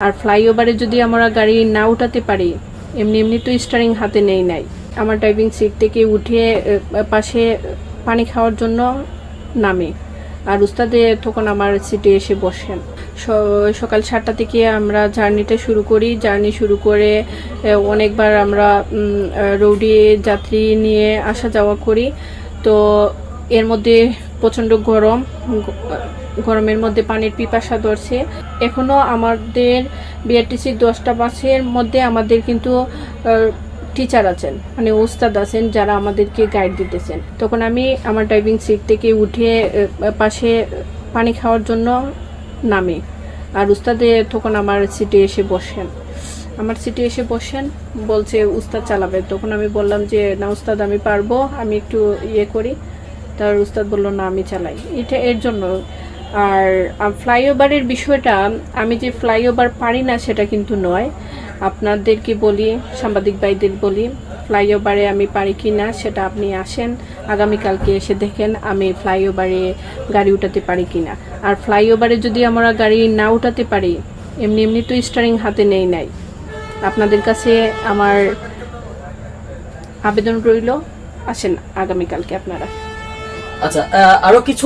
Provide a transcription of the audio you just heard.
আর ফ্লাইওভারে যদি আমরা গাড়ি না উঠাতে পারি, এমনি এমনি তো স্টিয়ারিং হাতে নেই নাই। আমার ড্রাইভিং সিট থেকে উঠে পাশে পানি খাওয়ার জন্য নামে, আর উস্তাদে তখন আমার সিটে এসে বসেন। সকাল 7টা থেকে আমরা জার্নি শুরু করে অনেকবার আমরা রোডে যাত্রী নিয়ে আসা যাওয়া করি। তো এর মধ্যে প্রচণ্ড গরমের মধ্যে পানির পিপাসা ধরছে। এখনও আমাদের বিআরটিসি 10টা বাসের মধ্যে আমাদের কিন্তু টিচার আছেন, মানে ওস্তাদ আছেন যারা আমাদেরকে গাইড দিতেছেন। তখন আমি আমার ড্রাইভিং সিট থেকে উঠে পাশে পানি খাওয়ার জন্য নামে, আর উস্তাদে তখন আমার সিটে এসে বসেন। বলছে উস্তাদ চালাবে। তখন আমি বললাম যে না উস্তাদ, আমি পারবো, আমি একটু করি। তার উস্তাদ বললো না, আমি চালাই। এটা এর জন্য। আর ফ্লাইওভারের বিষয়টা, আমি যে ফ্লাইওভার পারি না সেটা কিন্তু নয়। আপনাদেরকে বলি, সাংবাদিক ভাইদের বলি, ফ্লাইওভারে আমি পারি কি না সেটা আপনি আসেন আগামীকালকে এসে দেখেন আমি ফ্লাইওভারে গাড়ি উঠাতে পারি কি না। আর ফ্লাইওভারে যদি আমরা গাড়ি না উঠাতে পারি, এমনি এমনি তো স্টিয়ারিং হাতে নেই নাই। আপনাদের কাছে আমার আবেদন রইল, আসেন আগামীকালকে আপনারা। আচ্ছা, আরো কিছু